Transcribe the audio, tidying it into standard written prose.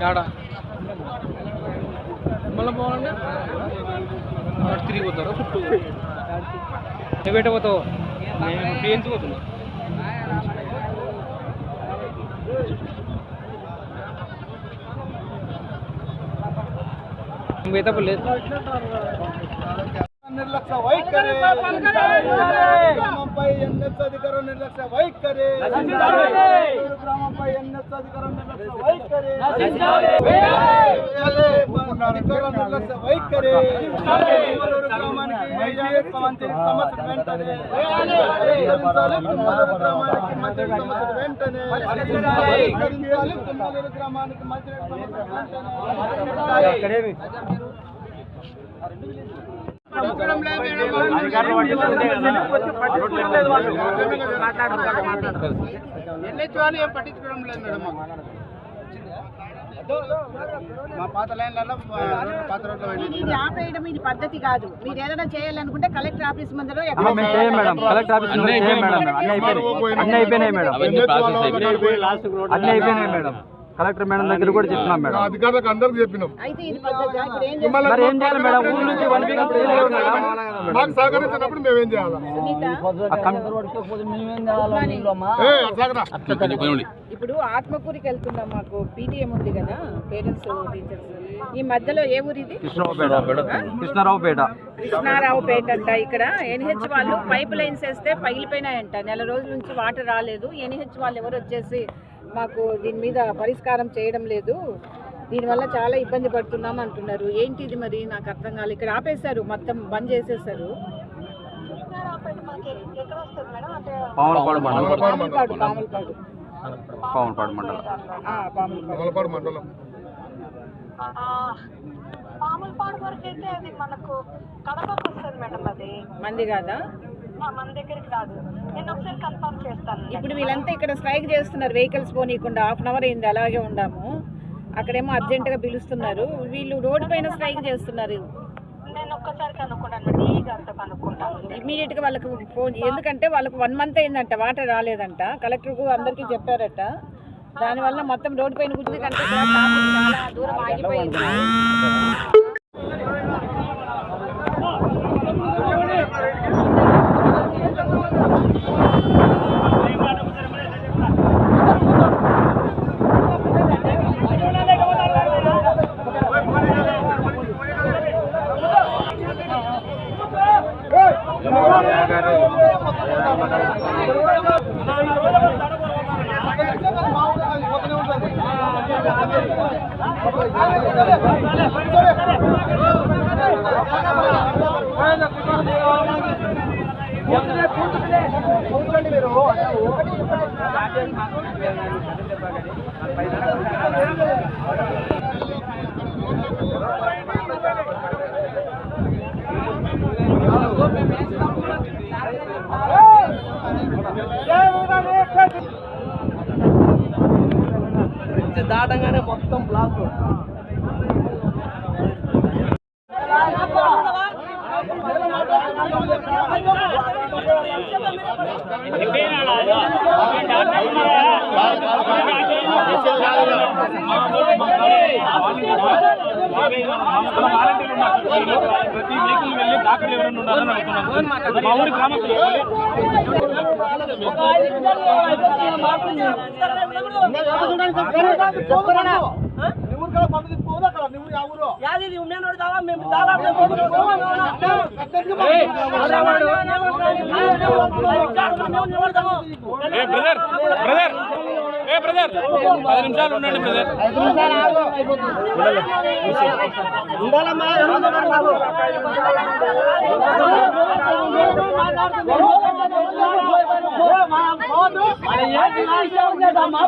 ఆడ మళ్ళీ పోవాలంటే తిరిగి పోతారు చుట్టూ నువ్వు పెట్టబోతావు నేను ట్రైన్కి పోతున్నా మిగతా లేదు నిర్లక్ష్య వైఖరి గ్రామంపై ఎన్ఎస్ అధికారం నిర్లక్ష్య వైఖరి గ్రామంపై ఎన్ఎస్ అధికారం నిర్లక్ష్య వైఖరి అధికారం నిర్లక్ష్య వైఖరి గ్రామానికి మంత్రి సమస్య వెంటనే గ్రామానికి మంత్రి సమస్య వెంటనే గ్రామానికి మంత్రి సమస్య వెంటనే పట్టించుకోవడం లేదు మేడం మా పాత లైన్లలో పాత రోడ్లు ఇది ఆపేయడం ఇది పద్ధతి కాదు. మీరు ఏదైనా చేయాలనుకుంటే కలెక్టర్ ఆఫీస్ ముందర కలెక్టర్ మేడం దగ్గర కూడా చెప్తున్నాం మేడం, అధికారులకు అందరికి చెప్పినాం. మరి ఏం చేయాలి మేడం? ఊరు నుంచి 1 వీక్ మాకు సహకరించినప్పుడు మేమేం చేయాలి? ఇప్పుడు ఆత్మకూరికి వెళ్తున్నాం, మాకు పీటీఎం ఉంది కదా, పేరెంట్స్ టీచర్స్. ఈ మధ్యలో ఏ ఊరు ఇది? కృష్ణారావుపేట అంట. ఇక్కడ ఎన్హెచ్ వాళ్ళు పైప్ లైన్స్ వేస్తే పగిలిపోయినాయంట. నెల రోజుల నుంచి వాటర్ రాలేదు. ఎన్హెచ్ వాళ్ళు ఎవరు వచ్చేసి మాకు దీని మీద పరిష్కారం చేయడం లేదు, దీనివల్ల చాలా ఇబ్బంది పడుతున్నాం అంటున్నారు. ఏంటి ఇది మరి నాకు అర్థం కాలేదు. ఇక్కడ ఆపేశారు, మొత్తం బంద్ చేసేసారు. పాములపాడు వరకు అయితే అది మనకు కడపకు వస్తుంది మేడం. అది మంది కాదా? మన దగ్గరికి రాదు. నేను ఒకసారి కన్ఫర్మ్ చేస్తాను. ఇప్పుడు వీళ్ళంతా ఇక్కడ స్ట్రైక్ చేస్తున్నారు, వెహికల్స్ పోనీయకుండా. 1/2 అవర్ అయింది అలాగే ఉండాము. అక్కడేమో అర్జెంటుగా పిలుస్తున్నారు, వీళ్ళు రోడ్డు పైన స్ట్రైక్ చేస్తున్నారు. నేను ఒక్కసారి కనుక్కుంటాను మేడం, ఈ గారితో కనుక్కుంటాను ఇమీడియట్గా వాళ్ళకు ఫోన్. ఎందుకంటే వాళ్ళకు 1 మంత్ అయిందంట, వాటర్ రాలేదంట. కలెక్టర్కు అందరికీ చెప్పారట. దానివల్ల మొత్తం రోడ్డు పైన గుర్తు కంటే చాలా దూరం ఆగిపోయింది. దాటంగానే మొత్తం బ్లాక్. ప్రతి వెహికల్ వెళ్ళి డాక్టర్లు ఎవరైనా ఉండాలని అనుకున్నాను. మా ఊరి గ్రామస్తులు బ్రదర్ 10 నిమిషాలు ఉండండి బ్రదర్. మా